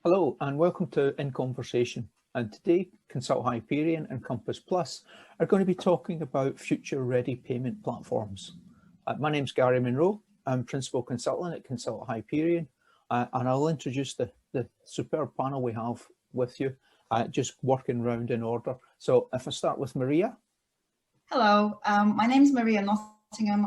Hello and welcome to In Conversation. And today, Consult Hyperion and Compass Plus are going to be talking about future-ready payment platforms. My name's Gary Monroe. I'm Principal Consultant at Consult Hyperion, and I'll introduce the superb panel we have with you, just working round in order. So if I start with Maria. Hello, my name is Maria Nottingham.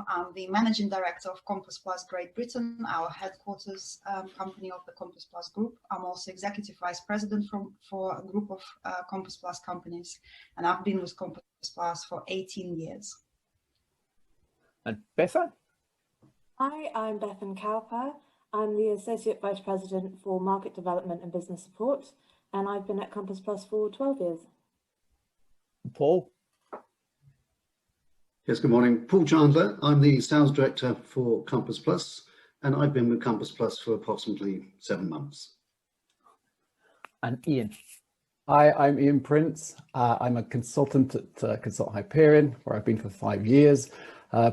I'm the Managing Director of Compass Plus Great Britain, our headquarters company of the Compass Plus Group. I'm also Executive Vice President for a group of Compass Plus companies, and I've been with Compass Plus for 18 years. And Bethan? Hi, I'm Bethan Cowper. I'm the Associate Vice President for Market Development and Business Support, and I've been at Compass Plus for 12 years. Paul? Yes, good morning. Paul Chandler. I'm the Sales Director for Compass Plus, and I've been with Compass Plus for approximately 7 months. And Ian? Hi, I'm Ian Prince. I'm a consultant at Consult Hyperion, where I've been for 5 years.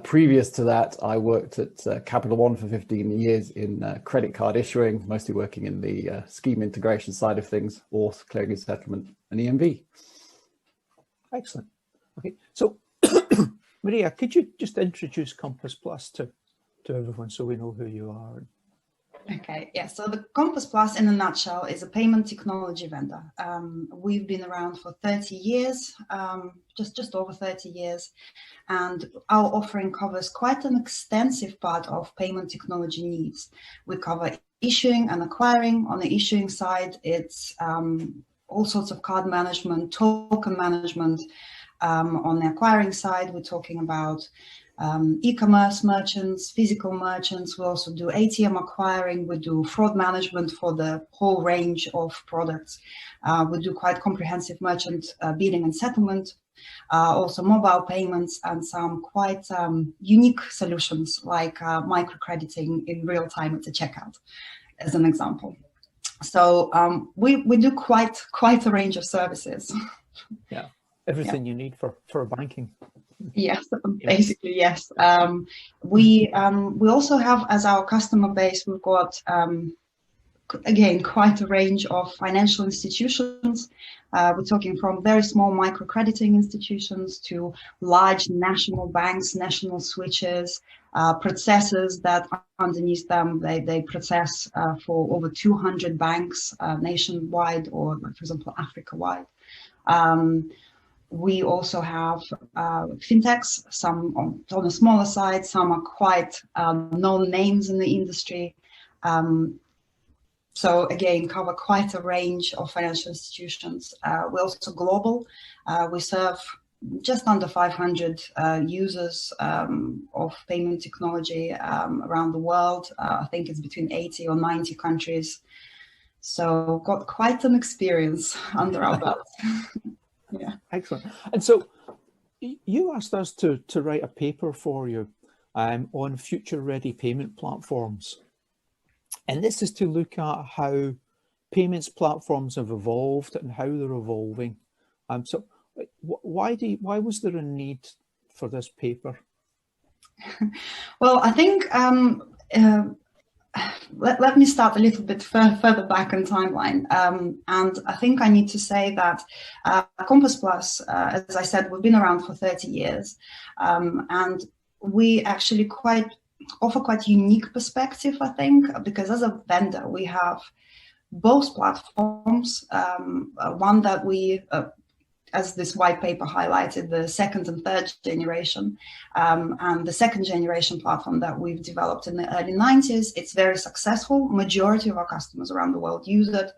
Previous to that, I worked at Capital One for 15 years in credit card issuing, mostly working in the scheme integration side of things, auth, clearing and settlement, and EMV. Excellent. Okay, so Maria, could you just introduce Compass Plus to everyone so we know who you are? Okay, yeah, so the Compass Plus in a nutshell is a payment technology vendor. We've been around for 30 years, just over 30 years, and our offering covers quite an extensive part of payment technology needs. We cover issuing and acquiring. On the issuing side, it's all sorts of card management, token management. On the acquiring side, we're talking about e-commerce merchants, physical merchants. We also do ATM acquiring. We do fraud management for the whole range of products. We do quite comprehensive merchant billing and settlement, also mobile payments, and some quite unique solutions like microcrediting in real time at the checkout, as an example. So we do quite a range of services. Yeah. Everything you need for banking. Yes, basically, yes. We also have as our customer base, we've got, again, quite a range of financial institutions. We're talking from very small microcrediting institutions to large national banks, national switches, processors that underneath them, they process for over 200 banks nationwide or, for example, Africa-wide. We also have fintechs, some on the smaller side, some are quite known names in the industry. So again, cover quite a range of financial institutions. We're also global. We serve just under 500 users of payment technology around the world. I think it's between 80 or 90 countries. So got quite an experience under our belt. Yeah. Excellent. And so you asked us to write a paper for you on future-ready payment platforms. And this is to look at how payments platforms have evolved and how they're evolving. So why was there a need for this paper? Well, I think let me start a little bit further back in timeline. And I think I need to say that Compass Plus, as I said, we've been around for 30 years. And we actually offer quite unique perspective, I think, because as a vendor, we have both platforms. One that we, as this white paper highlighted, the second and third generation, and the second generation platform that we've developed in the early 90s, it's very successful. Majority of our customers around the world use it.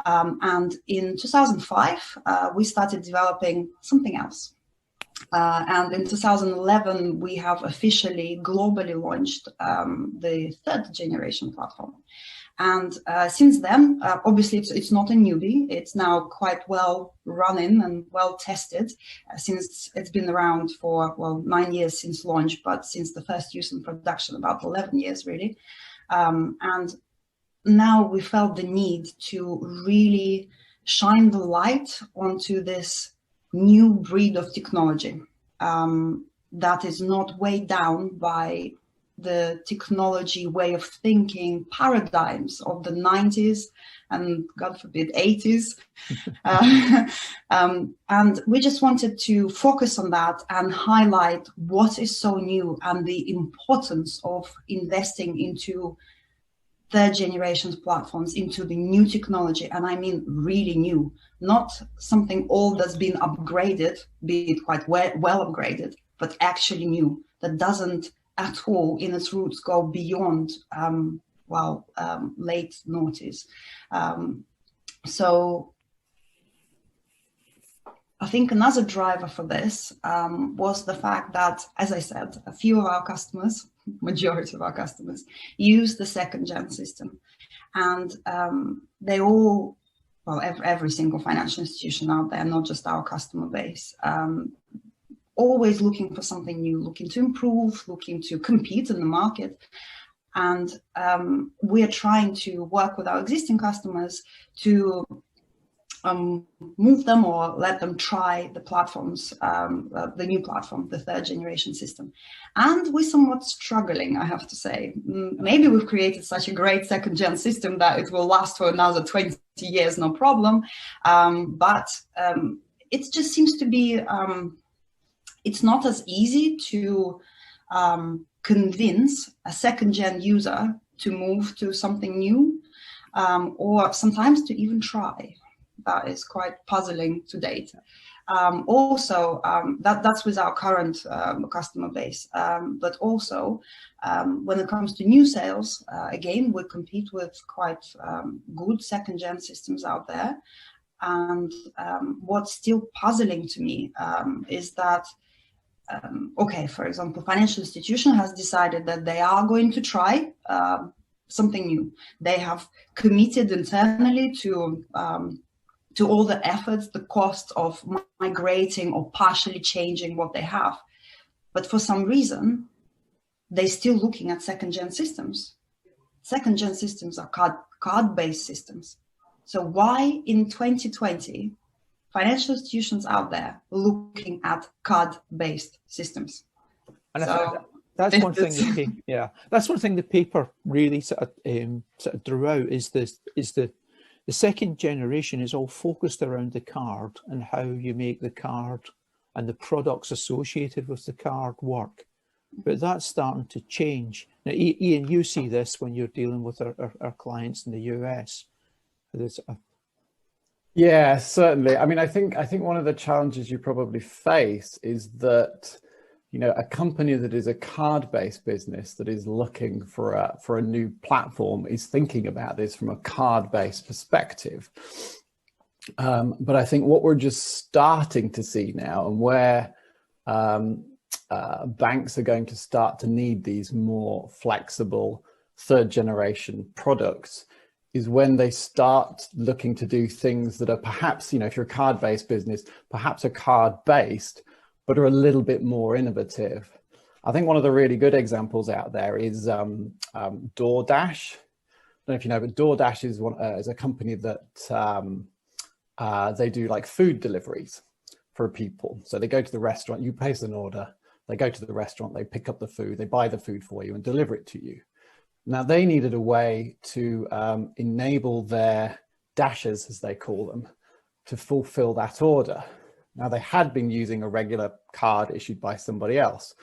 And in 2005, we started developing something else. And in 2011, we have officially globally launched the third generation platform. And since then, obviously, it's not a newbie. It's now quite well running and well tested since it's been around for, well, 9 years since launch, but since the first use in production, about 11 years, really. And now we felt the need to really shine the light onto this new breed of technology that is not weighed down by the technology way of thinking paradigms of the 90s and, God forbid, 80s. And we just wanted to focus on that and highlight what is so new and the importance of investing into third generation platforms, into the new technology. And I mean really new, not something old that's been upgraded, be it quite well upgraded, but actually new, that doesn't at all in its roots go beyond late noughties. So I think another driver for this was the fact that, as I said, a few of our customers, majority of our customers, use the second gen system. And they all, well, every single financial institution out there, not just our customer base, always looking for something new, looking to improve, looking to compete in the market. And we are trying to work with our existing customers to move them or let them try the platforms, the new platform, the third generation system. And we're somewhat struggling, I have to say. Maybe we've created such a great second gen system that it will last for another 20 years, no problem. But it just seems to be, it's not as easy to convince a second gen user to move to something new, or sometimes to even try. That is quite puzzling to date. Also, that's with our current customer base. But also, when it comes to new sales, again, we compete with quite good second-gen systems out there. And what's still puzzling to me is that, okay, for example, financial institution has decided that they are going to try something new. They have committed internally to all the efforts, the cost of migrating or partially changing what they have. But for some reason, they're still looking at second-gen systems. Second-gen systems are card-based systems. So why in 2020, financial institutions out there looking at card-based systems? And so, I think that's one thing. That's one thing the paper really sort of drew out is the second generation is all focused around the card and how you make the card and the products associated with the card work. But that's starting to change. Now, Ian, you see this when you're dealing with our clients in the US. Yeah, certainly. I mean, I think one of the challenges you probably face is that, you know, a company that is a card-based business that is looking for a new platform is thinking about this from a card-based perspective. But I think what we're just starting to see now, and where banks are going to start to need these more flexible third-generation products, is when they start looking to do things that are perhaps, you know, if you're a card-based business, perhaps are card-based, but are a little bit more innovative. I think one of the really good examples out there is DoorDash. I don't know if you know, but DoorDash is a company that they do like food deliveries for people. So they go to the restaurant, you place an order, they go to the restaurant, they pick up the food, they buy the food for you and deliver it to you. Now they needed a way to enable their dashers, as they call them, to fulfill that order. Now, they had been using a regular card issued by somebody else,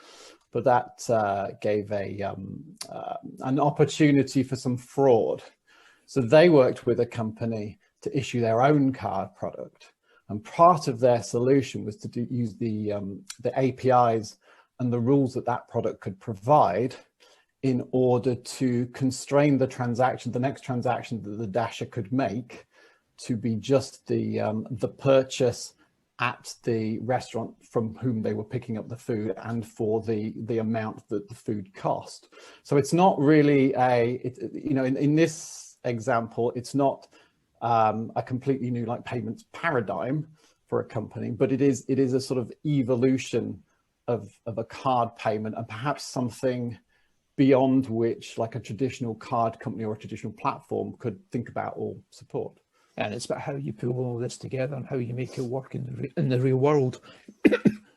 but that gave an opportunity for some fraud. So they worked with a company to issue their own card product. And part of their solution was to use the APIs and the rules that product could provide in order to constrain the next transaction that the dasher could make to be just the purchase at the restaurant from whom they were picking up the food and for the amount that the food cost. So it's not really in this example, it's not a completely new like payments paradigm for a company, but it is a sort of evolution of a card payment, and perhaps something beyond which like a traditional card company or a traditional platform could think about or support. And it's about how you pull all this together and how you make it work in the real world.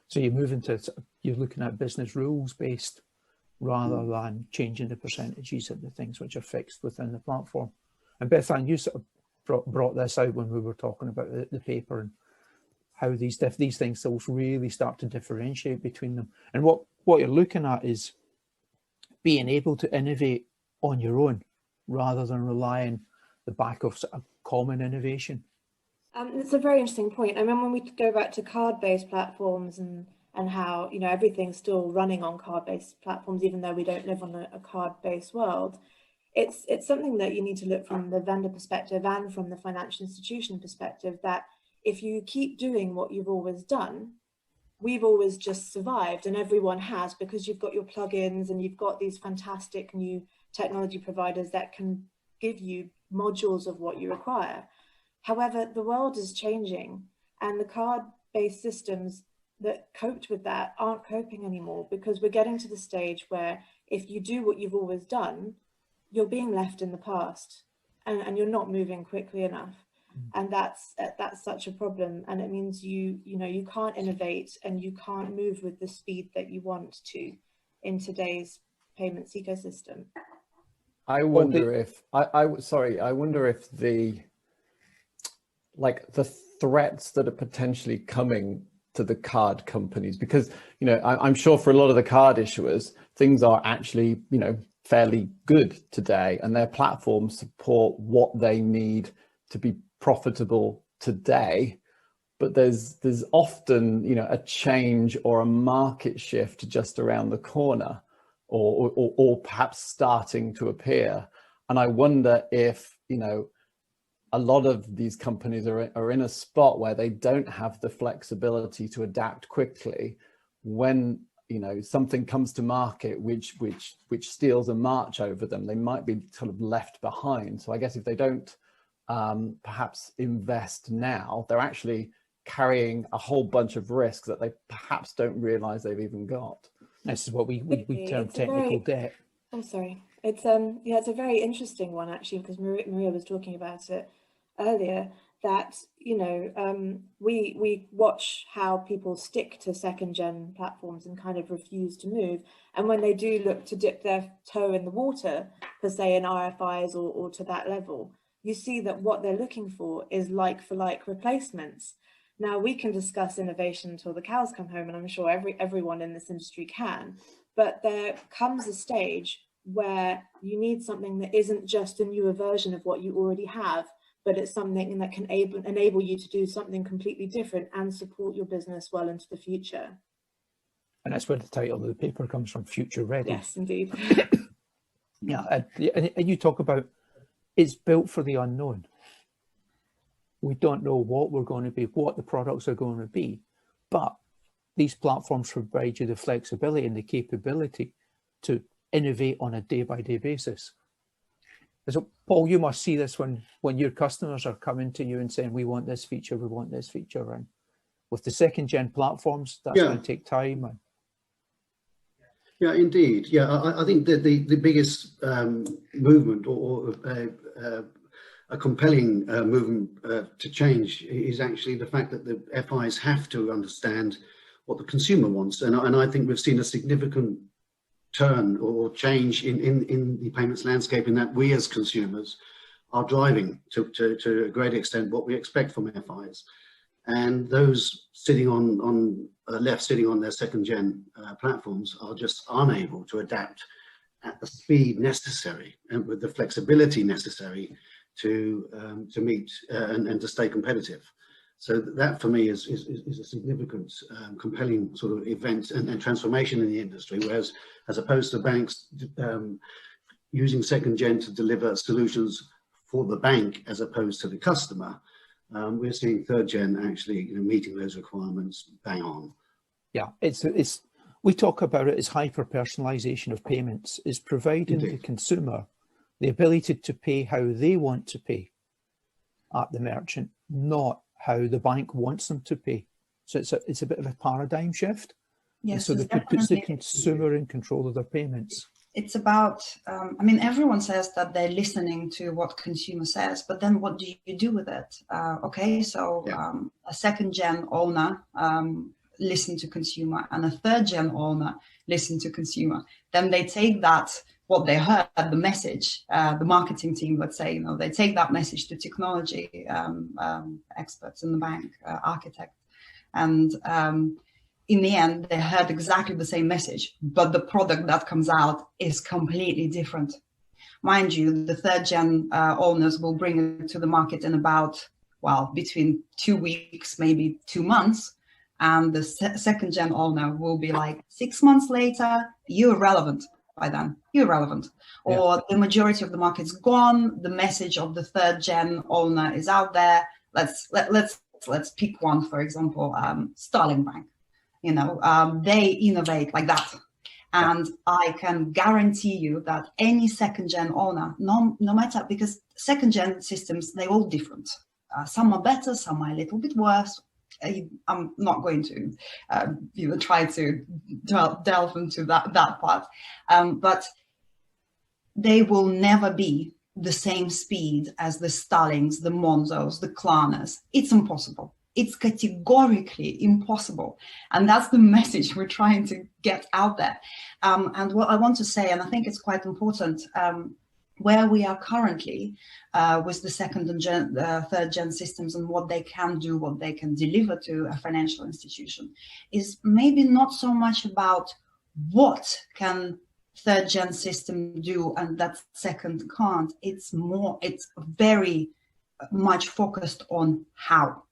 So you're looking at business rules based rather than changing the percentages of the things which are fixed within the platform. And Bethan, you sort of brought this out when we were talking about the paper and how these things will really start to differentiate between them. And what you're looking at is being able to innovate on your own rather than relying the back of sort of common innovation. It's a very interesting point. I mean, when we go back to card-based platforms and how, you know, everything's still running on card-based platforms, even though we don't live on a card-based world, it's something that you need to look from the vendor perspective and from the financial institution perspective, that if you keep doing what you've always done, we've always just survived, and everyone has, because you've got your plugins and you've got these fantastic new technology providers that can give you modules of what you require. However, the world is changing, and the card-based systems that coped with that aren't coping anymore, because we're getting to the stage where if you do what you've always done, you're being left in the past, and you're not moving quickly enough. And that's such a problem, and it means you can't innovate and you can't move with the speed that you want to in today's payments ecosystem. I wonder if I wonder if the threats that are potentially coming to the card companies, because, you know, I'm sure for a lot of the card issuers, things are actually, you know, fairly good today, and their platforms support what they need to be profitable today. But there's often, you know, a change or a market shift just around the corner, or perhaps starting to appear. And I wonder if, you know, a lot of these companies are in a spot where they don't have the flexibility to adapt quickly when, you know, something comes to market which steals a march over them. They might be sort of left behind. So I guess if they don't perhaps invest now, they're actually carrying a whole bunch of risks that they perhaps don't realize they've even got. This is what we term technical debt. I'm sorry. It's it's a very interesting one, actually, because Maria was talking about it earlier, that, you know, we watch how people stick to second gen platforms and kind of refuse to move, and when they do look to dip their toe in the water, per se, in RFIs or to that level, you see that what they're looking for is like for like replacements. Now, we can discuss innovation until the cows come home, and I'm sure everyone in this industry can, but there comes a stage where you need something that isn't just a newer version of what you already have, but it's something that can enable you to do something completely different and support your business well into the future. And that's where the title of the paper comes from, Future Ready. Yes, indeed. Yeah, and you talk about it's built for the unknown. We don't know what we're going to be, what the products are going to be, but these platforms provide you the flexibility and the capability to innovate on a day-by-day basis. So, Paul, you must see this when your customers are coming to you and saying, we want this feature, we want this feature. And with the second-gen platforms, that's going to take time. Yeah, indeed. Yeah, I think that the biggest movement or a compelling movement to change is actually the fact that the FIs have to understand what the consumer wants. And I think we've seen a significant turn or change in the payments landscape, in that we as consumers are driving to a great extent what we expect from FIs. And those sitting on left sitting on their second gen platforms are just unable to adapt at the speed necessary and with the flexibility necessary to meet and to stay competitive. So that for me is a significant, compelling sort of event and transformation in the industry. Whereas, as opposed to banks using second gen to deliver solutions for the bank as opposed to the customer, we're seeing third gen actually, you know, meeting those requirements bang on. Yeah, it's we talk about it as hyper personalization of payments, is providing the consumer the ability to pay how they want to pay at the merchant, not how the bank wants them to pay. So it's a bit of a paradigm shift. Yes, and so it puts the consumer in control of their payments. It's about, I mean, everyone says that they're listening to what consumer says, but then what do you do with it? Okay, so a second gen owner listen to consumer and a third gen owner listen to consumer, then they take that, what they heard, the message, the marketing team, let's say, they take that message to technology experts in the bank, architect, and in the end, they heard exactly the same message, but the product that comes out is completely different. Mind you, the third gen owners will bring it to the market in about, well, between 2 weeks, maybe 2 months. And the second gen owner will be like 6 months later, you're relevant by then, you're relevant. Yeah. Or the majority of the market's gone, the message of the third gen owner is out there. Let's pick one, for example, Starling Bank. They innovate like that. And I can guarantee you that any second gen owner, no matter, because second gen systems, they're all different. Some are better, some are a little bit worse. I'm not going to try to delve into that part. But they will never be the same speed as the Starlings, the Monzos, the Klarnas. It's impossible. It's categorically impossible. And that's the message we're trying to get out there. And what I want to say, and I think it's quite important, where we are currently with the second and third gen systems and what they can do, what they can deliver to a financial institution, is maybe not so much about what can third gen system do and that second can't. It's very much focused on how.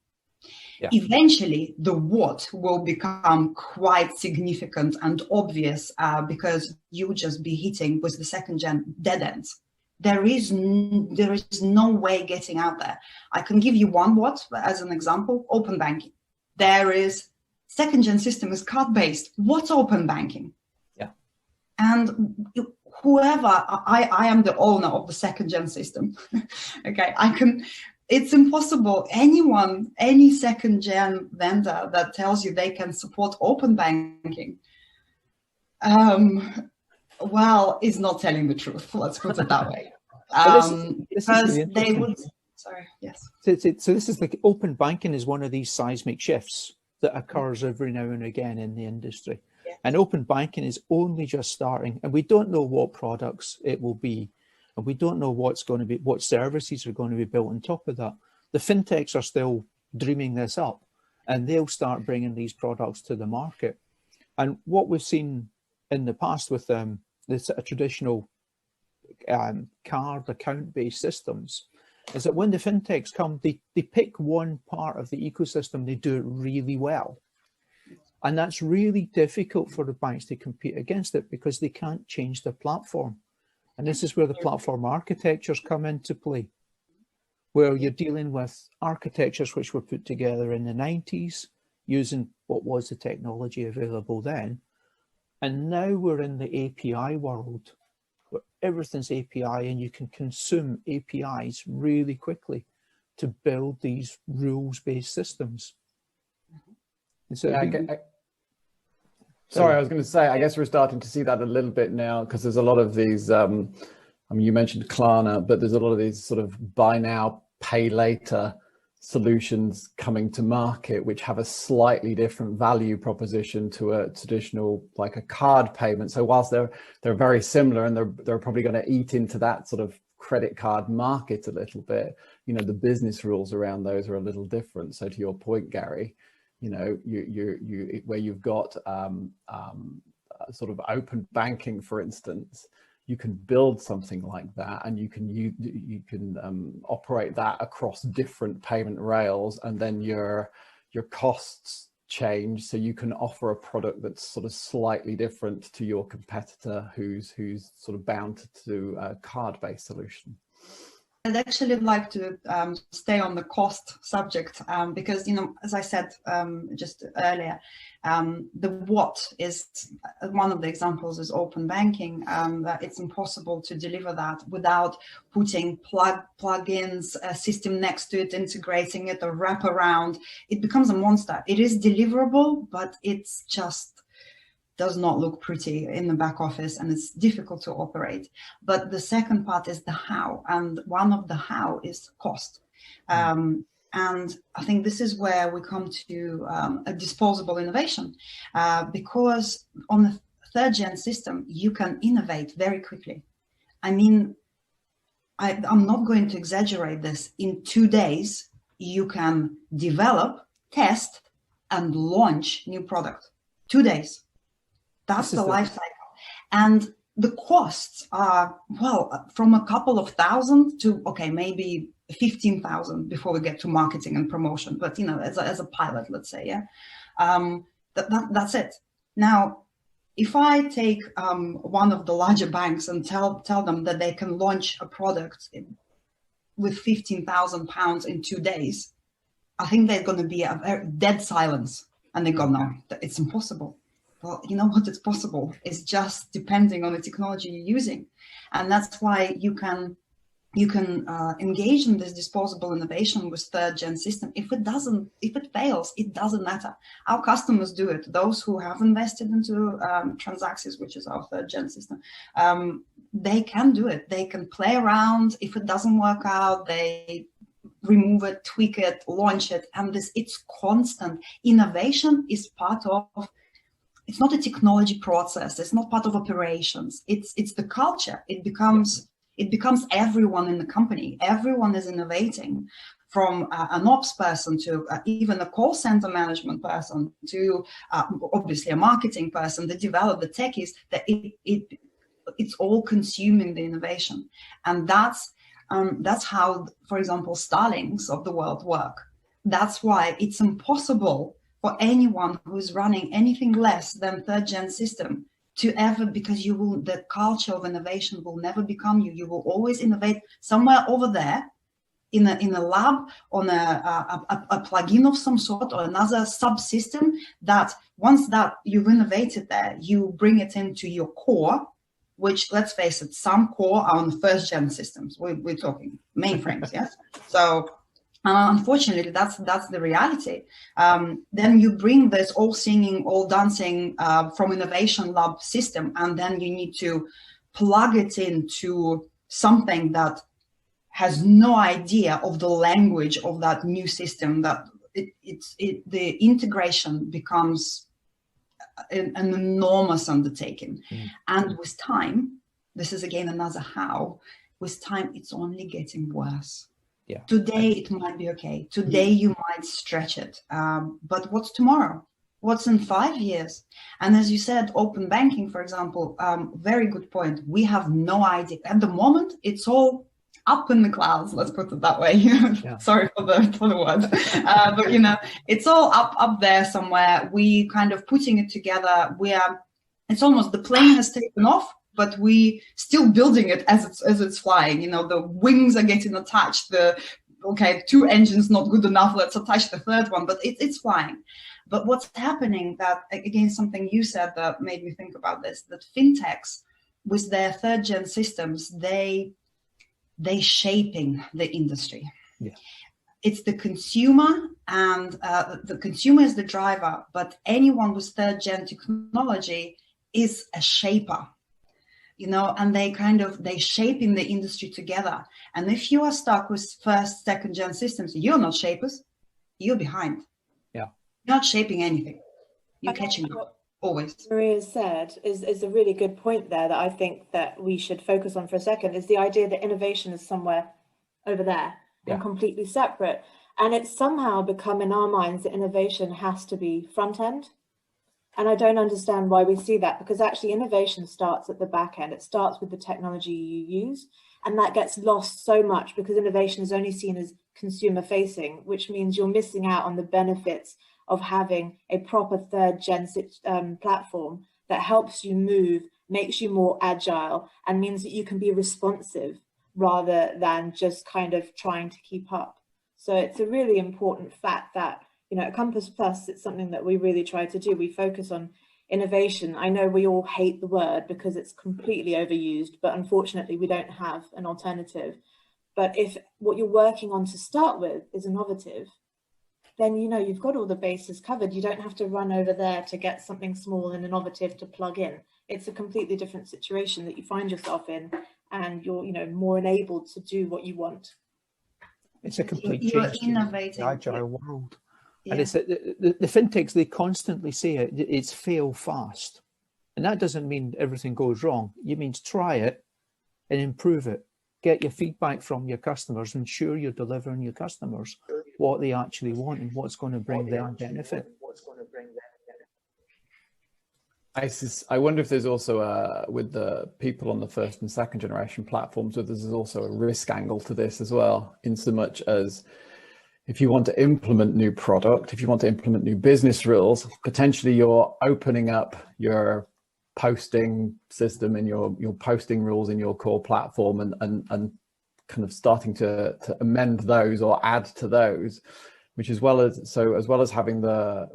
Yeah. Eventually, the what will become quite significant and obvious because you just be hitting with the second gen dead ends. There is no way getting out there. I can give you one what as an example: open banking. There is second gen system is card based. What's open banking? Yeah, and whoever I am the owner of the second gen system. Okay, I can. It's impossible. Any second gen vendor that tells you they can support open banking, is not telling the truth. Let's put it that way. Because they would. Sorry. Yes. So this is like open banking is one of these seismic shifts that occurs every now and again in the industry, and open banking is only just starting, and we don't know what products it will be. And we don't know what services are going to be built on top of that. The fintechs are still dreaming this up, and they'll start bringing these products to the market. And what we've seen in the past with this traditional card account-based systems is that when the fintechs come, they pick one part of the ecosystem, they do it really well. And that's really difficult for the banks to compete against it because they can't change their platform. And this is where the platform architectures come into play, where you're dealing with architectures which were put together in the 90s using what was the technology available then. And now we're in the API world where everything's API and you can consume APIs really quickly to build these rules-based systems. So Sorry, I was going to say, I guess we're starting to see that a little bit now because there's a lot of these, you mentioned Klarna, but there's a lot of these sort of buy now, pay later solutions coming to market, which have a slightly different value proposition to a traditional, like a card payment. So whilst they're very similar and they're probably going to eat into that sort of credit card market a little bit, the business rules around those are a little different. So to your point, Gary, you where you've got sort of open banking, for instance, you can build something like that, and you can operate that across different payment rails, and then your costs change, so you can offer a product that's sort of slightly different to your competitor, who's sort of bound to a card-based solution. I'd actually like to stay on the cost subject because, as I said just earlier, the what is one of the examples is open banking, that it's impossible to deliver that without putting plugins, a system next to it, integrating it, or wrap around. It becomes a monster. It is deliverable, but it's just does not look pretty in the back office, and it's difficult to operate. But the second part is the how, and one of the how is cost. And I think this is where we come to a disposable innovation, because on the third gen system, you can innovate very quickly. I mean, I'm not going to exaggerate this. In 2 days, you can develop, test, and launch new product. 2 days. That's the life cycle. And the costs are, well, from a couple of thousand to, okay, maybe 15,000 before we get to marketing and promotion. But, you know, as a pilot, let's say, yeah, that's it. Now, if I take one of the larger banks and tell them that they can launch a product with £15,000 in 2 days, I think there's going to be a very dead silence, and they go, no, it's impossible. Well, you know what? It's possible. It's just depending on the technology you're using, and that's why you can engage in this disposable innovation with third gen system. If it fails, it doesn't matter. Our customers do it. Those who have invested into Transactions, which is our third gen system, they can do it. They can play around. If it doesn't work out, they remove it, tweak it, launch it, and it's constant. Innovation is part of. It's not a technology process. It's not part of operations. It's the culture. It becomes everyone in the company. Everyone is innovating, from an ops person to even a call center management person to obviously a marketing person, the developer, the techies. That it's all consuming the innovation, and that's how, for example, Starlinks of the world work. That's why it's impossible for anyone who's running anything less than third gen system to ever, because the culture of innovation will never become you. You will always innovate somewhere over there in a lab on a plugin of some sort or another subsystem, that once that you've innovated there, you bring it into your core, which, let's face it, some core are on first gen systems. We're talking mainframes, yes? So unfortunately, that's the reality. Then you bring this all singing, all dancing from innovation lab system, and then you need to plug it into something that has no idea of the language of that new system. That the integration becomes an enormous undertaking. And with time, this is again another how. With time, it's only getting worse. Yeah. Today it might be okay. Today you might stretch it. But what's tomorrow? What's in 5 years? And as you said, open banking, for example, very good point. We have no idea. At the moment, it's all up in the clouds. Let's put it that way. Yeah. Sorry for the word. But, you know, it's all up there somewhere. We kind of putting it together. It's almost the plane has taken off, but we still building it as it's flying. You know, the wings are getting attached. 2 engines not good enough. Let's attach the third one, but it's flying. But what's happening, that again, something you said that made me think about this, that fintechs with their third gen systems, they shaping the industry. Yeah. It's the consumer, and the consumer is the driver, but anyone with third gen technology is a shaper. You know, and they shaping the industry together. And if you are stuck with first, second gen systems, you're not shapers, you're behind. Yeah. You're not shaping anything. You're catching up, always. Maria said is a really good point there that I think that we should focus on for a second, is the idea that innovation is somewhere over there and completely separate. And it's somehow become in our minds that innovation has to be front end. And I don't understand why we see that, because actually innovation starts at the back end. It starts with the technology you use, and that gets lost so much because innovation is only seen as consumer facing, which means you're missing out on the benefits of having a proper third gen platform that helps you move, makes you more agile, and means that you can be responsive rather than just kind of trying to keep up. So it's a really important fact that, you know, at Compass Plus, it's something that we really try to do. We focus on innovation. I know we all hate the word because it's completely overused, but unfortunately we don't have an alternative. But if what you're working on to start with is innovative, then, you know, you've got all the bases covered. You don't have to run over there to get something small and innovative to plug in. It's a completely different situation that you find yourself in, and you're, you know, more enabled to do what you want. It's a complete You're change innovating. in the agile world. Yeah. And it's the fintechs, they constantly say it's fail fast. And that doesn't mean everything goes wrong. It means try it and improve it. Get your feedback from your customers, ensure you're delivering your customers what they actually want and what's going to bring them benefit. I wonder if there's also with the people on the first and second generation platforms, so there's also a risk angle to this as well, in so much as if you want to implement new product, if you want to implement new business rules, potentially you're opening up your posting system and your posting rules in your core platform and kind of starting to amend those or add to those, which as well as having the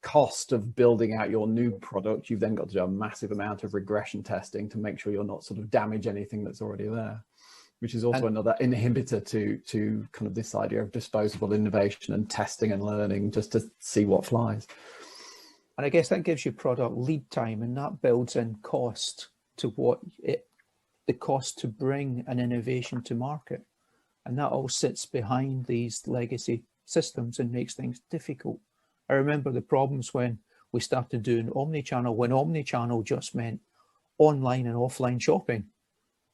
cost of building out your new product, you've then got to do a massive amount of regression testing to make sure you're not sort of damage anything that's already there, which is also another inhibitor to kind of this idea of disposable innovation and testing and learning just to see what flies. And I guess that gives you product lead time, and that builds in cost to the cost to bring an innovation to market. And that all sits behind these legacy systems and makes things difficult. I remember the problems when we started doing Omnichannel, when Omnichannel just meant online and offline shopping.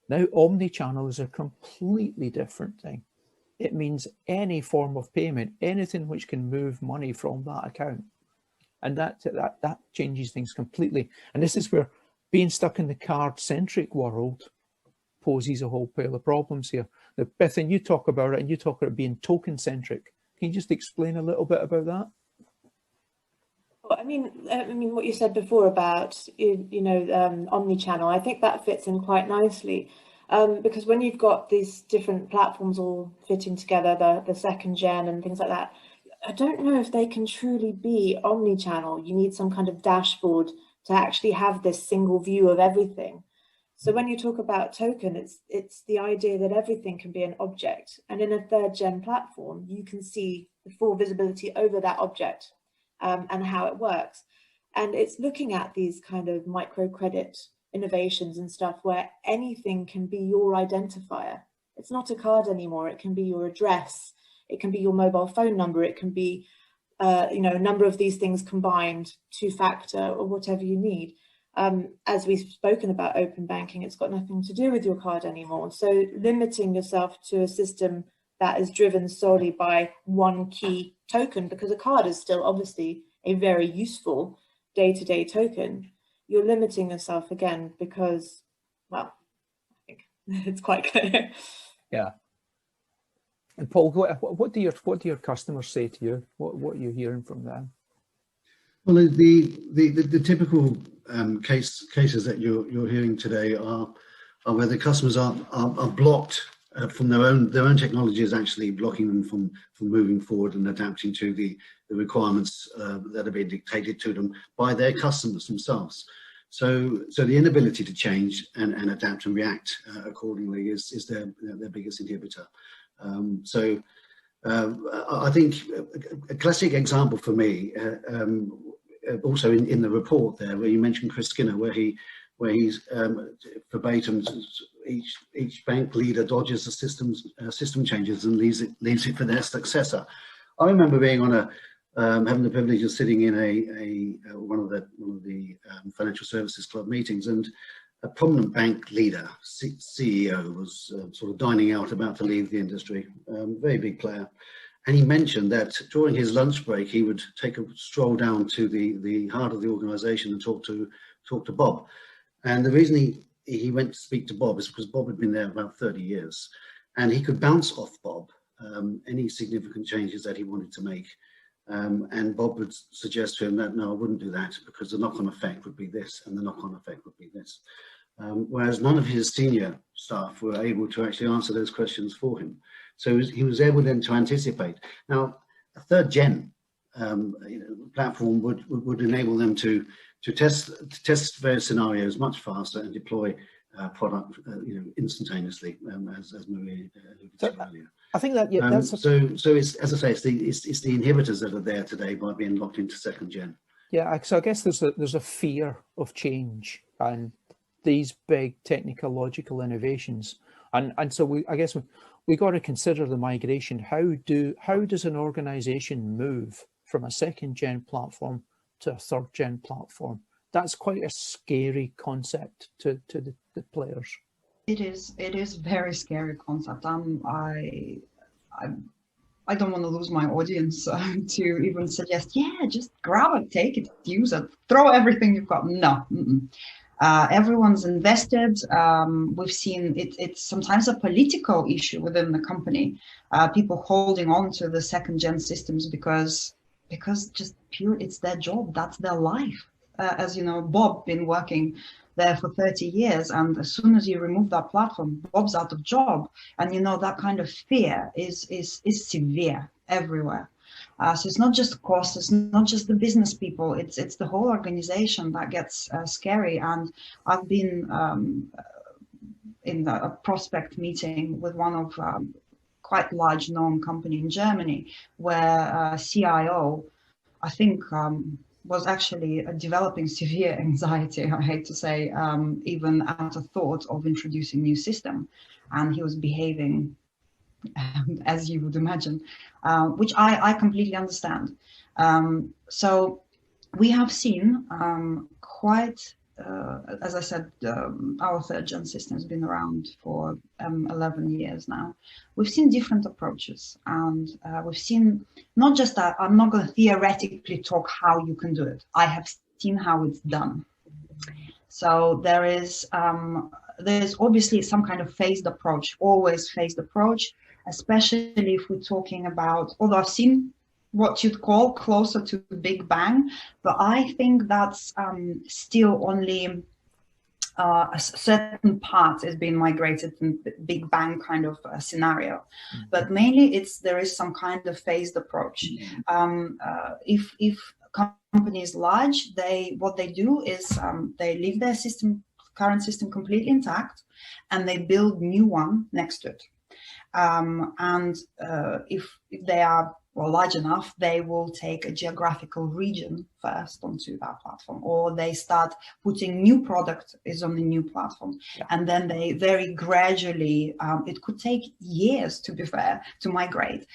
Now Omnichannel is a completely different thing. It means any form of payment, anything which can move money from that account. And that changes things completely. And this is where being stuck in the card-centric world poses a whole pile of problems here. Now, Bethan, you talk about it, and you talk about being token-centric. Can you just explain a little bit about that? I mean, what you said before about, omnichannel, I think that fits in quite nicely, because when you've got these different platforms all fitting together, the second gen and things like that, I don't know if they can truly be omnichannel. You need some kind of dashboard to actually have this single view of everything. So when you talk about token, it's the idea that everything can be an object, and in a third gen platform, you can see the full visibility over that object. And how it works. And it's looking at these kind of microcredit innovations and stuff where anything can be your identifier. It's not a card anymore. It can be your address. It can be your mobile phone number. It can be, a number of these things combined, two-factor or whatever you need. As we've spoken about open banking, it's got nothing to do with your card anymore. So limiting yourself to a system that is driven solely by one key token, because a card is still obviously a very useful day-to-day token, you're limiting yourself again because, well, I think it's quite clear. Yeah. And Paul, what do your customers say to you? What are you hearing from them? Well, the typical cases that you're hearing today are where the customers are blocked from their own technology is actually blocking them from moving forward and adapting to the requirements that are being dictated to them by their customers themselves. So the inability to change and adapt and react accordingly is their biggest inhibitor. I think a classic example for me, also in the report there, where you mentioned Chris Skinner, where he's verbatim, each bank leader dodges the system changes and leaves it for their successor. I remember being on having the privilege of sitting in one of the financial services club meetings, and a prominent bank leader, CEO, was sort of dining out, about to leave the industry, very big player. And he mentioned that during his lunch break, he would take a stroll down to the heart of the organization and talk to Bob. And the reason he went to speak to Bob is because Bob had been there about 30 years, and he could bounce off Bob any significant changes that he wanted to make. And Bob would suggest to him that, no, I wouldn't do that because the knock-on effect would be this, and the knock-on effect would be this. Whereas none of his senior staff were able to actually answer those questions for him. So he was able then to anticipate. Now, a third gen platform would enable them to test various scenarios much faster and deploy product instantaneously, as Maria alluded to earlier. I think that that's so it's, as I say, it's the inhibitors that are there today by being locked into second gen. Yeah, so I guess there's a fear of change, and these big technological innovations And so I guess we got to consider the migration. How does an organization move from a second gen platform to a third gen platform? That's quite a scary concept to the players. It is very scary concept. I don't want to lose my audience to even suggest, yeah, just grab it, take it, use it, throw everything you've got. No. Everyone's invested. We've seen it's sometimes a political issue within the company. People holding on to the second gen systems because just pure, it's their job, that's their life. As you know, Bob been working there for 30 years, and as soon as you remove that platform, Bob's out of job. And you know, that kind of fear is severe everywhere. So it's not just cost, it's not just the business people, it's the whole organization that gets scary. And I've been in a prospect meeting with one of quite large known company in Germany, where CIO, I think, was actually developing severe anxiety, I hate to say, even at the thought of introducing new system. And he was behaving as you would imagine, which I completely understand. So we have seen quite, as I said, our third gen system has been around for 11 years now. We've seen different approaches, and we've seen not just that. I'm not going to theoretically talk how you can do it. I have seen how it's done. So there's obviously some kind of phased approach, always phased approach, especially if we're talking about, although I've seen what you'd call closer to Big Bang, but I think that's still only a certain part is being migrated in Big Bang kind of scenario. But mainly there is some kind of phased approach. If company is large, what they do is they leave their current system completely intact, and they build new one next to it. If they are large enough, they will take a geographical region first onto that platform, or they start putting new product is on the new platform. Yeah. And then they very gradually, it could take years, to be fair, to migrate.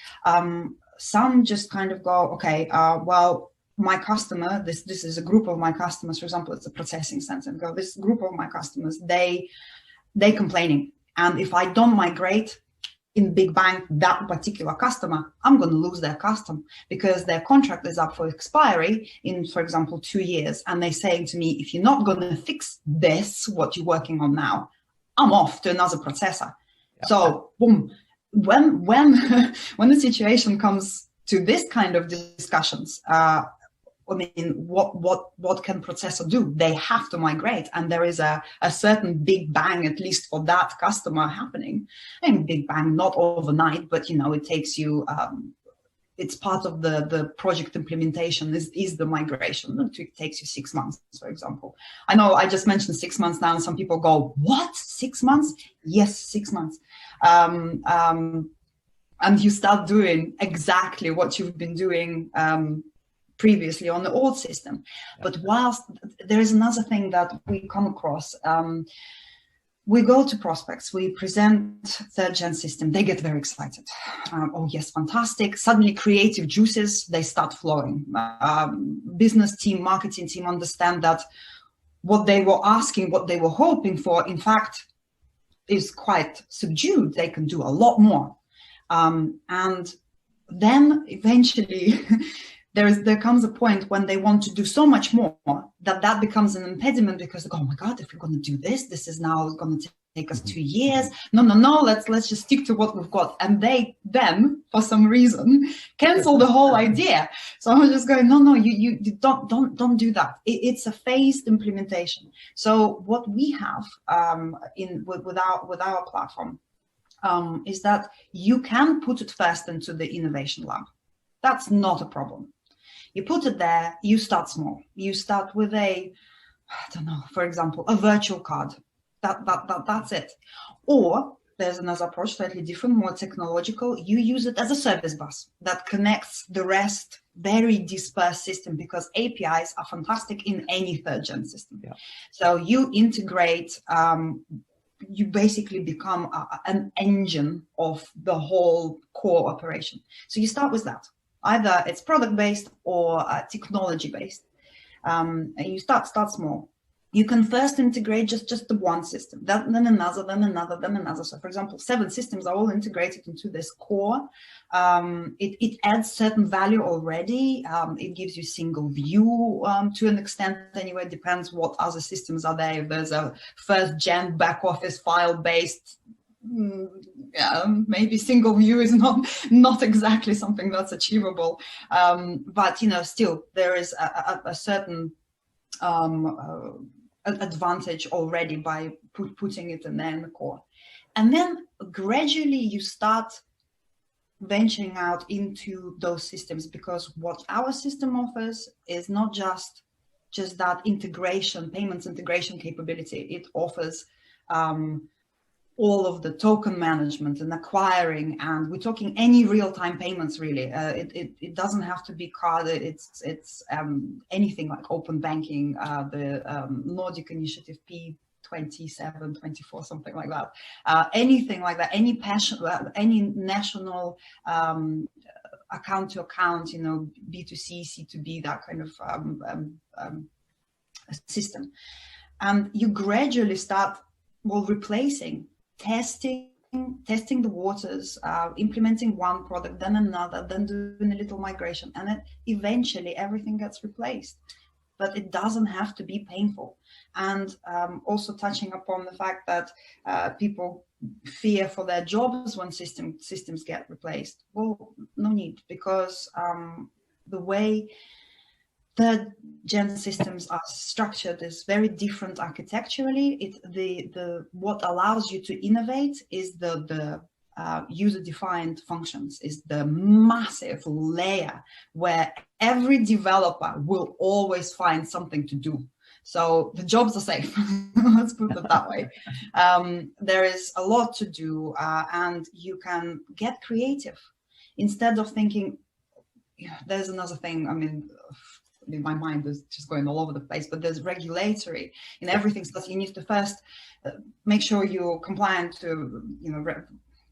Some just kind of go, okay, well, my customer, this is a group of my customers, for example, it's a processing center, and go, this group of my customers, they complaining. And if I don't migrate in Big Bang that particular customer, I'm going to lose their customer because their contract is up for expiry in, for example, 2 years. And they're saying to me, if you're not going to fix this, what you're working on now, I'm off to another processor. Yeah. So boom, when the situation comes to this kind of discussions, I mean, what can processor do? They have to migrate, and there is a certain Big Bang, at least for that customer, happening. I mean, Big Bang, not overnight, but you know, it takes you. It's part of the project implementation is the migration. It takes you 6 months, for example. I know I just mentioned 6 months now, and some people go, "What? 6 months?" Yes, 6 months. And you start doing exactly what you've been doing previously on the old system. But whilst there is another thing that we come across, we go to prospects, we present third gen system, they get very excited. Oh yes, fantastic. Suddenly creative juices, they start flowing. Business team, marketing team understand that what they were asking, what they were hoping for, in fact, is quite subdued. They can do a lot more. And then eventually there comes a point when they want to do so much more that becomes an impediment, because they go, oh my God, if we're going to do this is now going to take us 2 years. No, let's just stick to what we've got. And they then, for some reason, cancel the whole idea. So I was just going, no, you don't do that. It's a phased implementation. So what we have with our platform is that you can put it first into the innovation lab. That's not a problem. You put it there, you start small. You start with for example, a virtual card. That's it. Or there's another approach, slightly different, more technological. You use it as a service bus that connects the rest, very dispersed system, because APIs are fantastic in any third gen system. Yeah. So you integrate you basically become an engine of the whole core operation. So you start with that. Either it's product-based or technology-based. And you start small. You can first integrate just the one system, then another, then another, then another. So for example, 7 systems are all integrated into this core. It adds certain value already. It gives you single view to an extent anyway. It depends what other systems are there. If there's a first gen back office file based, maybe single view is not exactly something that's achievable. But still there is a certain advantage already by putting it in there in the core. And then gradually you start venturing out into those systems, because what our system offers is not just that integration, payments integration capability. It offers all of the token management and acquiring, and we're talking any real-time payments really. It doesn't have to be card. It's anything like open banking, the Nordic initiative P27, 24, something like that. Anything like that, any national account to account, B2C, C2B, that kind of system. And you gradually start replacing, testing the waters, implementing one product, then another, then doing a little migration, and then eventually everything gets replaced. But it doesn't have to be painful. And also touching upon the fact that people fear for their jobs when systems get replaced. Well, no need, because the way third-gen systems are structured is very different architecturally. What allows you to innovate is the user-defined functions, is the massive layer where every developer will always find something to do. So the jobs are safe. Let's put it that way. There is a lot to do, and you can get creative instead of thinking. There's another thing. I mean, my mind is just going all over the place, but there's regulatory in everything. So you need to first make sure you're compliant to,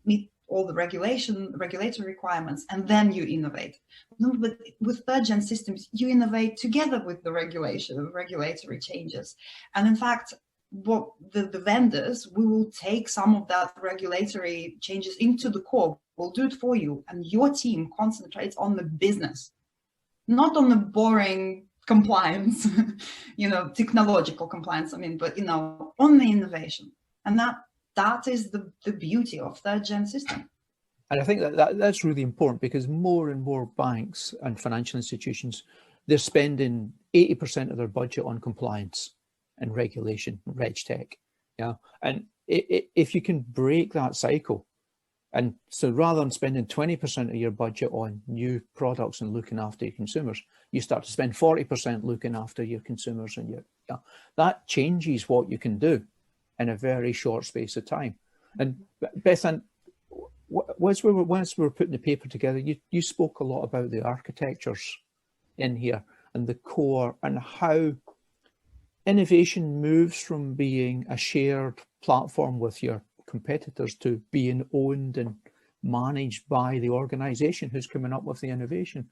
meet all the regulatory requirements, and then you innovate. But with third-gen systems, you innovate together with the regulatory changes. And in fact, what the vendors, we will take some of that regulatory changes into the core. We'll do it for you, and your team concentrates on the business, not on the boring compliance, technological compliance, but, on the innovation. And that is the beauty of third-gen system. And I think that's really important, because more and more banks and financial institutions, they're spending 80% of their budget on compliance and regulation, reg tech. Yeah. And if you can break that cycle, and so rather than spending 20% of your budget on new products and looking after your consumers, you start to spend 40% looking after your consumers, and that changes what you can do in a very short space of time. And Bethan, once we were putting the paper together, you spoke a lot about the architectures in here and the core, and how innovation moves from being a shared platform with your competitors to being owned and managed by the organization who's coming up with the innovation.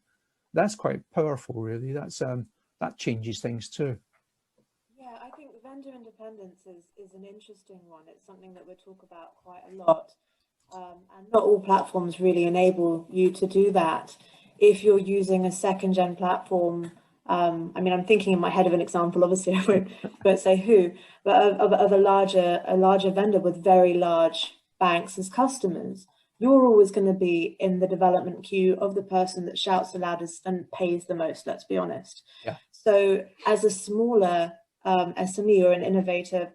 That's quite powerful, really. That changes things too. Yeah, I think vendor independence is an interesting one. It's something that we talk about quite a lot. And not all platforms really enable you to do that. If you're using a second-gen platform, I'm thinking in my head of an example, obviously I won't say who, but of a larger vendor with very large banks as customers, you're always going to be in the development queue of the person that shouts the loudest and pays the most, let's be honest. Yeah. So as a smaller SME or an innovator,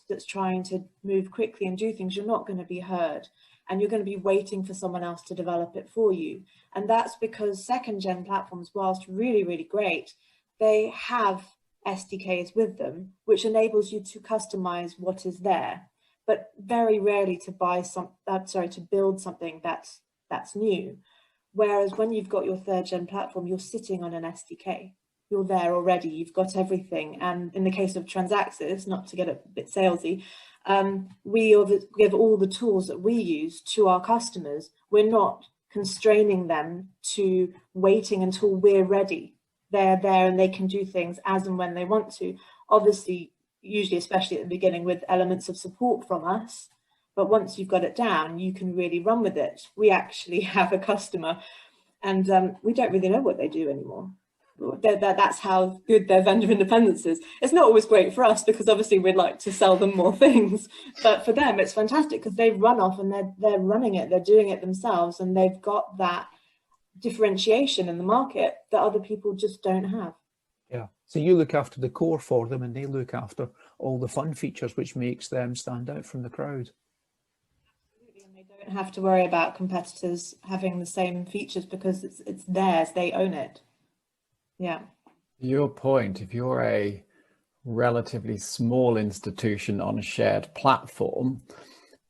that's trying to move quickly and do things, you're not going to be heard, and you're going to be waiting for someone else to develop it for you. And that's because second-gen platforms, whilst really, really great, they have SDKs with them, which enables you to customize what is there, but very rarely to build something that's new. Whereas when you've got your third-gen platform, you're sitting on an SDK. You're there already, you've got everything. And in the case of Transaxis, not to get a bit salesy, We give all the tools that we use to our customers. We're not constraining them to waiting until we're ready. They're there and they can do things as and when they want to. Obviously, usually, especially at the beginning, with elements of support from us. But once you've got it down, you can really run with it. We actually have a customer and we don't really know what they do anymore. That's how good their vendor independence is. It's not always great for us because obviously we'd like to sell them more things, but for them it's fantastic because they run off and they're running it, they're doing it themselves, and they've got that differentiation in the market that other people just don't have. Yeah, so you look after the core for them and they look after all the fun features, which makes them stand out from the crowd. Absolutely, and they don't have to worry about competitors having the same features because it's theirs, they own it. Yeah. Your point, if you're a relatively small institution on a shared platform,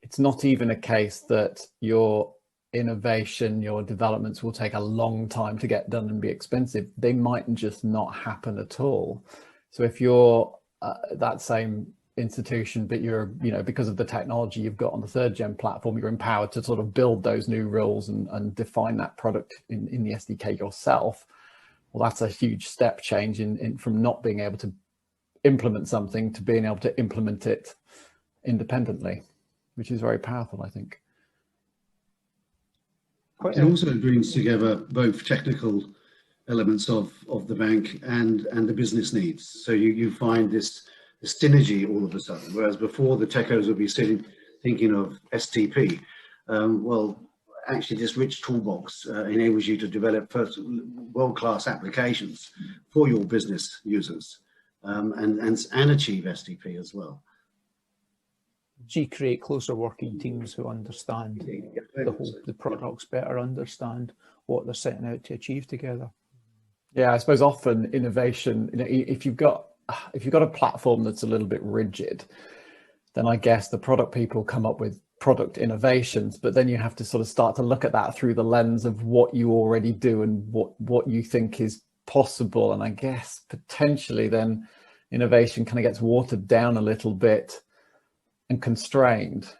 it's not even a case that your innovation, your developments will take a long time to get done and be expensive. They might just not happen at all. So if you're that same institution, but you're, because of the technology you've got on the 3rd gen platform, you're empowered to sort of build those new rules and define that product in the SDK yourself. Well, that's a huge step change in from not being able to implement something to being able to implement it independently, which is very powerful, I think. It also brings together both technical elements of the bank and the business needs. So you find this synergy all of a sudden, whereas before the techos would be sitting thinking of STP. Well, actually this rich toolbox enables you to develop first world-class applications for your business users and achieve SDP as well. You create closer working teams who understand the products better, understand what they're setting out to achieve together. Yeah, I suppose often innovation, if you've got a platform that's a little bit rigid, then I guess the product people come up with product innovations, but then you have to sort of start to look at that through the lens of what you already do and what you think is possible. And I guess potentially then innovation kind of gets watered down a little bit and constrained.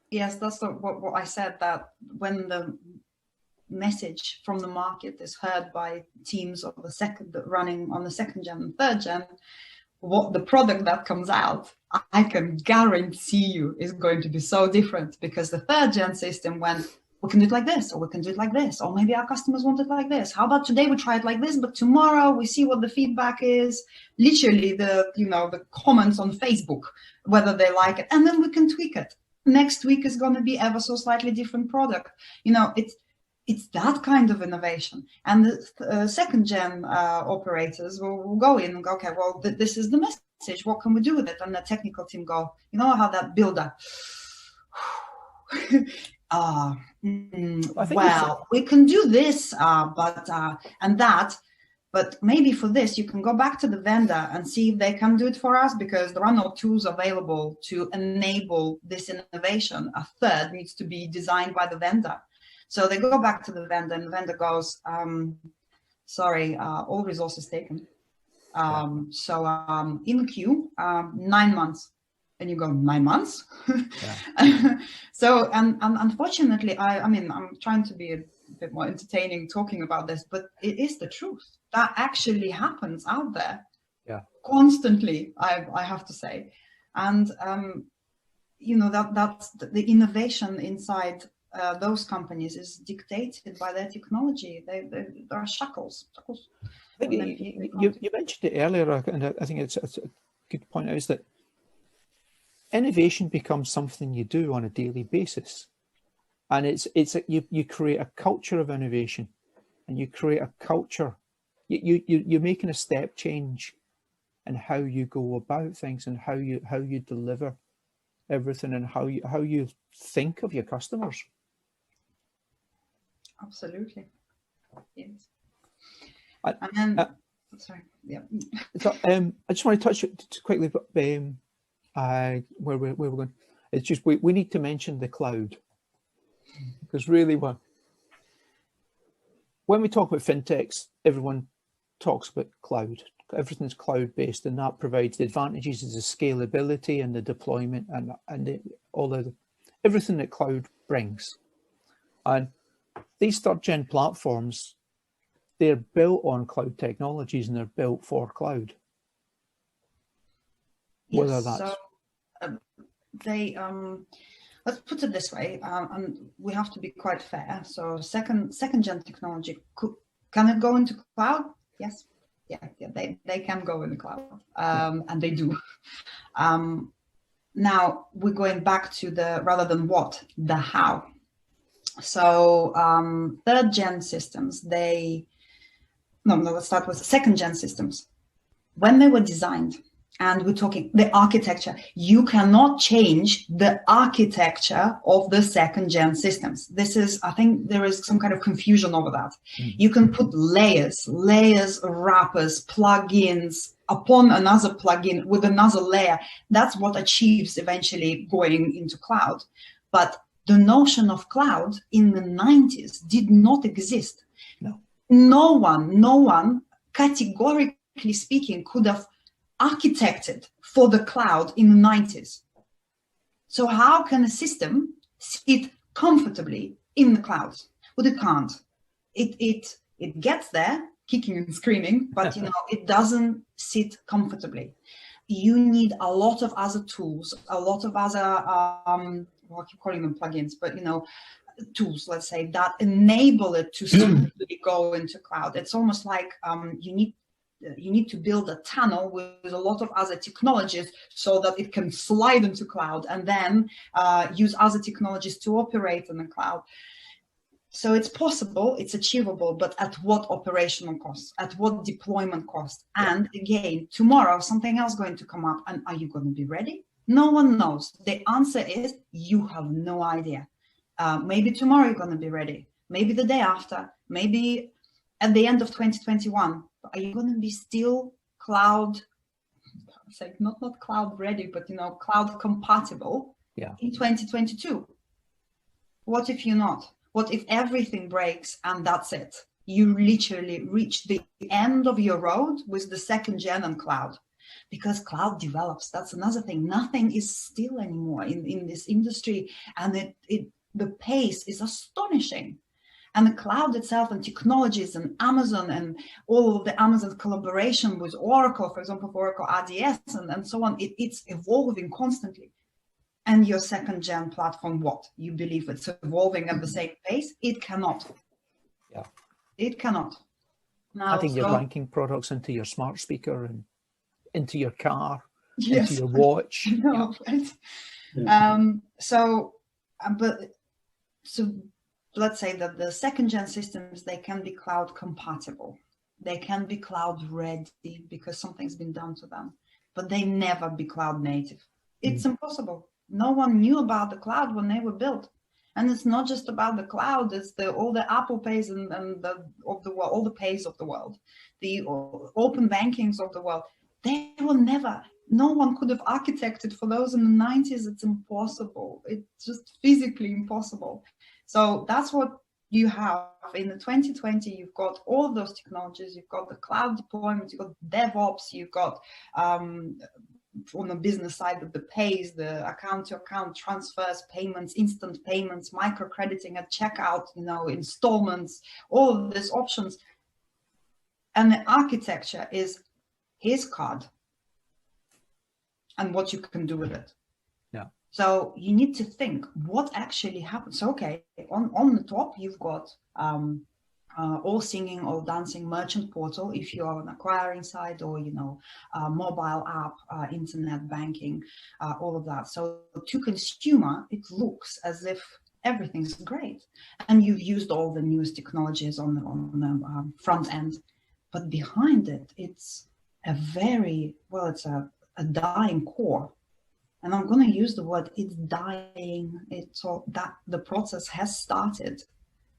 Yes, that's what I said, that when the message from the market is heard by teams of running on the 2nd gen and 3rd gen, what the product that comes out, I can guarantee you is going to be so different, because the 3rd gen system went, we can do it like this, or we can do it like this, or maybe our customers want it like this. How about today we try it like this, but tomorrow we see what the feedback is. Literally the comments on Facebook, whether they like it, and then we can tweak it. Next week is going to be ever so slightly different product. It's that kind of innovation. And the 2nd gen operators will go in and go, okay, well, this is the message. What can we do with it? And the technical team go, how that builder. Well, we can do this, but maybe for this, you can go back to the vendor and see if they can do it for us, because there are no tools available to enable this innovation. A third needs to be designed by the vendor. So they go back to the vendor, and the vendor goes, sorry, all resources taken. So in the queue, 9 months. And you go, 9 months? Yeah. So, and unfortunately, I'm trying to be a bit more entertaining talking about this, but it is the truth. That actually happens out there. Yeah. Constantly, I have to say. And, that's the innovation inside those companies is dictated by their technology. There are shackles. You mentioned it earlier, and I think it's a good point out, is that innovation becomes something you do on a daily basis, and you create a culture of innovation, and you create a culture. You're making a step change in how you go about things and how you deliver everything and how you think of your customers. Absolutely, yes. I just want to touch quickly, where we're going. It's just we need to mention the cloud, because really, when we talk about fintechs, everyone talks about cloud everything's cloud-based, and that provides the advantages of the scalability and the deployment and everything that cloud brings. And these third-gen platforms, they're built on cloud technologies and they're built for cloud. Yes, Whether that's... So they, let's put it this way, and we have to be quite fair. So second-gen technology, can it go into cloud? Yes. Yeah, they can go in the cloud, and they do. Now we're going back to rather than what, the how. So third-gen systems, let's start with second-gen systems. When they were designed, and we're talking the architecture, you cannot change the architecture of the second-gen systems. This is, I think there is some kind of confusion over that. You can put layers, wrappers, plugins upon another plugin with another layer. That's what achieves eventually going into cloud. But the notion of cloud in the 90s did not exist. No one, categorically speaking, could have architected for the cloud in the 90s. So how can a system sit comfortably in the cloud? Well, it can't. It gets there, kicking and screaming, but it doesn't sit comfortably. You need a lot of other tools, a lot of other I keep calling them plugins, but tools, let's say, that enable it to smoothly go into cloud. It's almost like you need to build a tunnel with a lot of other technologies so that it can slide into cloud, and then use other technologies to operate in the cloud. So it's possible, it's achievable, but at what operational cost? At what deployment cost? And again, tomorrow something else going to come up, and are you going to be ready? No one knows. The answer is you have no idea. Maybe tomorrow you're going to be ready. Maybe the day after. Maybe at the end of 2021. Are you going to be still cloud? Say not cloud ready, but cloud compatible in 2022? What if you're not? What if everything breaks and that's it? You literally reach the end of your road with the second gen and cloud. Because cloud develops, that's another thing. Nothing is still anymore in this industry, and the pace is astonishing. And the cloud itself and technologies and Amazon and all of the Amazon collaboration with Oracle, for example, for Oracle RDS and so on, it's evolving constantly. And your second gen platform, what? You believe it's evolving at the same pace? It cannot. Yeah. It cannot. Now, I think you're ranking products into your smart speaker and into your car, into your watch. No, right? So let's say that the second gen systems, they can be cloud compatible. They can be cloud ready because something's been done to them, but they never be cloud native. It's impossible. No one knew about the cloud when they were built. And it's not just about the cloud, it's all the Apple Pays and all the pays of the world, the open bankings of the world. They will never, no one could have architected for those in the 90s. It's impossible. It's just physically impossible. So that's what you have in the 2020. You've got all of those technologies. You've got the cloud deployment. You've got DevOps. You've got on the business side of the pays, the account-to-account transfers, payments, instant payments, microcrediting at checkout, installments, all of these options. And the architecture is his card and what you can do with it. Yeah. So you need to think what actually happens. So, okay, on the top, you've got all singing, all dancing merchant portal, if you are an acquiring side or, mobile app, internet banking, all of that. So to consumer, it looks as if everything's great. And you've used all the newest technologies on the front end. But behind it, it's it's a dying core. And I'm going to use the word, it's dying. So that the process has started.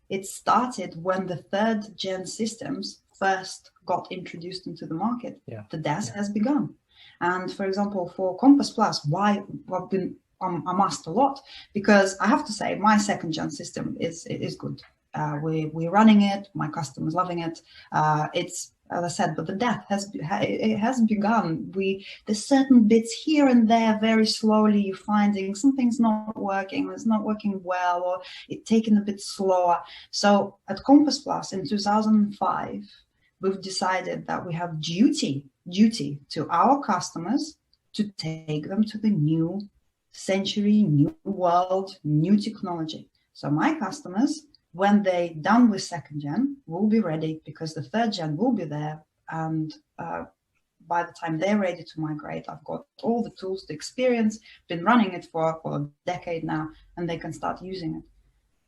It started when the third gen systems first got introduced into the market. Yeah. The DAS has begun. And for example, for Compass Plus, I'm asked a lot, because I have to say my second gen system is good. We're running it. My customers loving it. It's as I said, but the death has begun. There's certain bits here and there, very slowly you're finding something's not working, it's not working well, or it's taking a bit slower. So at Compass Plus in 2005, we've decided that we have duty to our customers to take them to the new century, new world, new technology. So my customers, when they're done with 2nd gen, will be ready because the 3rd gen will be there. And by the time they're ready to migrate, I've got all the tools, the experience, been running it for a decade now, and they can start using it.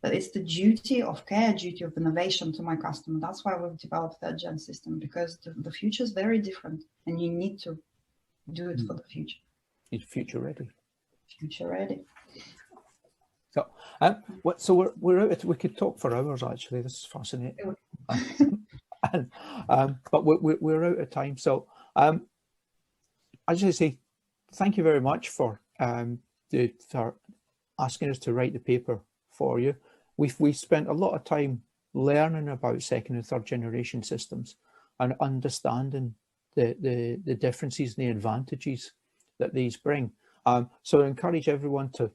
But it's the duty of care, duty of innovation to my customer. That's why we've developed 3rd gen system, because the future is very different and you need to do it for the future. It's future ready. Future ready. So we're out. We could talk for hours. Actually, this is fascinating. But we're out of time. So I just say thank you very much for asking us to write the paper for you. We spent a lot of time learning about 2nd and 3rd generation systems and understanding the differences and the advantages that these bring. So I encourage everyone to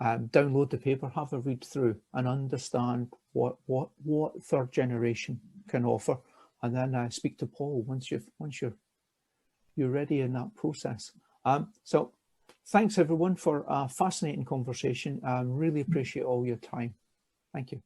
download the paper, have a read through, and understand what 3rd generation can offer, and then speak to Paul once you're ready in that process. So thanks everyone for a fascinating conversation. Really appreciate all your time. Thank you.